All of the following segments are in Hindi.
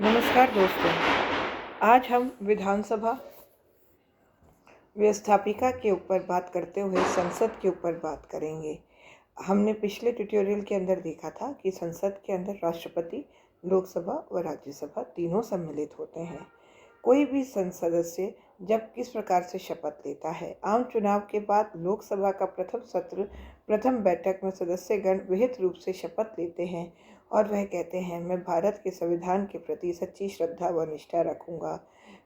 नमस्कार दोस्तों, आज हम विधानसभा व्यवस्थापिका के ऊपर बात करते हुए संसद के ऊपर बात करेंगे। हमने पिछले ट्यूटोरियल के अंदर देखा था कि संसद के अंदर राष्ट्रपति, लोकसभा व राज्यसभा तीनों सम्मिलित होते हैं। कोई भी संसद सदस्य जब किस प्रकार से शपथ लेता है। आम चुनाव के बाद लोकसभा का प्रथम बैठक में सदस्यगण विहित रूप से शपथ लेते हैं और वह कहते हैं, मैं भारत के संविधान के प्रति सच्ची श्रद्धा व निष्ठा रखूंगा।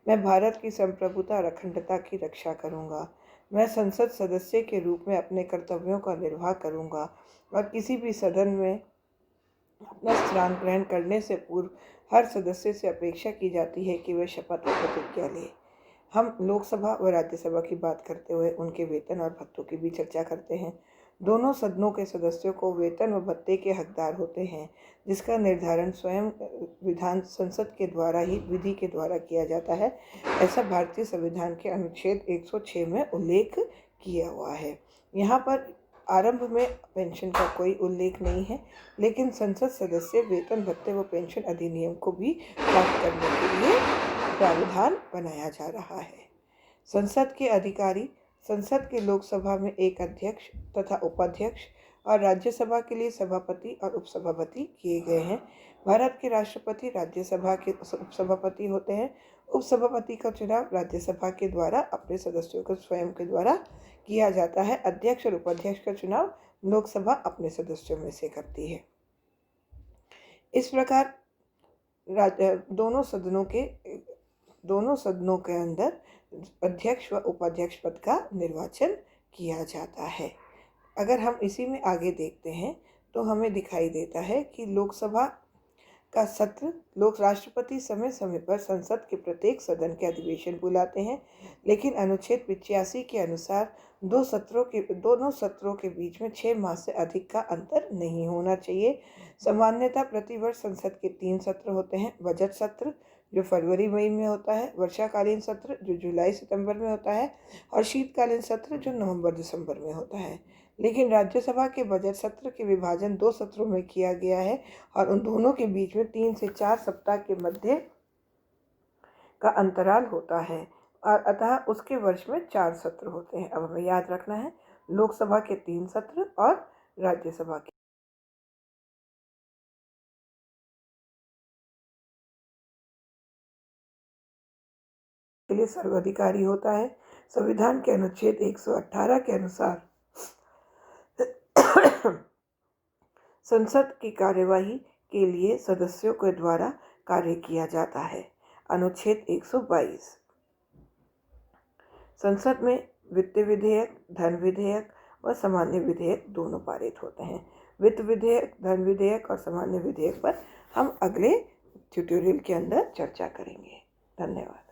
मैं भारत की संप्रभुता और अखंडता की रक्षा करूंगा। मैं संसद सदस्य के रूप में अपने कर्तव्यों का निर्वाह करूंगा और किसी भी सदन में अपना स्थान ग्रहण करने से पूर्व हर सदस्य से अपेक्षा की जाती है कि वह शपथ व प्रतिज्ञा ले। हम लोकसभा व राज्यसभा की बात करते हुए उनके वेतन और भत्तों की भी चर्चा करते हैं। दोनों सदनों के सदस्यों को वेतन व भत्ते के हकदार होते हैं, जिसका निर्धारण स्वयं विधान संसद के द्वारा ही विधि के द्वारा किया जाता है। ऐसा भारतीय संविधान के अनुच्छेद 106 में उल्लेख किया हुआ है। यहाँ पर आरंभ में पेंशन का कोई उल्लेख नहीं है, लेकिन संसद सदस्य वेतन भत्ते व पेंशन अधिनियम को भी प्राप्त करने के लिए प्रावधान बनाया जा रहा है। संसद के अधिकारी संसद के लोकसभा में एक अध्यक्ष तथा उपाध्यक्ष और राज्यसभा के लिए सभापति और उपसभापति किए गए हैं। भारत के राष्ट्रपति राज्यसभा के उपसभापति होते हैं। उपसभापति का चुनाव राज्यसभा के द्वारा अपने सदस्यों को स्वयं के द्वारा किया जाता है। अध्यक्ष और उपाध्यक्ष का चुनाव लोकसभा अपने सदस्यों में से करती है। इस प्रकार दोनों सदनों के अंदर अध्यक्ष व उपाध्यक्ष पद का निर्वाचन किया जाता है। अगर हम इसी में आगे देखते हैं तो हमें दिखाई देता है कि लोकसभा का सत्र राष्ट्रपति समय समय पर संसद के प्रत्येक सदन के अधिवेशन बुलाते हैं, लेकिन अनुच्छेद 85 के अनुसार दोनों सत्रों के बीच में 6 माह से अधिक का अंतर नहीं होना चाहिए। सामान्यतः प्रतिवर्ष संसद के 3 सत्र होते हैं। बजट सत्र जो फरवरी मई में होता है, वर्षाकालीन सत्र जो जुलाई सितंबर में होता है और शीतकालीन सत्र जो नवंबर दिसंबर में होता है। लेकिन राज्यसभा के बजट सत्र के विभाजन 2 सत्रों में किया गया है और उन दोनों के बीच में 3 से 4 सप्ताह के मध्य का अंतराल होता है और अतः उसके वर्ष में 4 सत्र होते हैं। अब हमें याद रखना है, लोकसभा के 3 सत्र और राज्यसभा के लिए सर्वाधिकारी होता है। संविधान के अनुच्छेद 118 के अनुसार संसद की कार्यवाही के लिए सदस्यों के द्वारा कार्य किया जाता है। अनुच्छेद 122 संसद में वित्त विधेयक, धन विधेयक व सामान्य विधेयक दोनों पारित होते हैं। वित्त विधेयक, धन विधेयक और सामान्य विधेयक पर हम अगले ट्यूटोरियल के अंदर चर्चा करेंगे। धन्यवाद।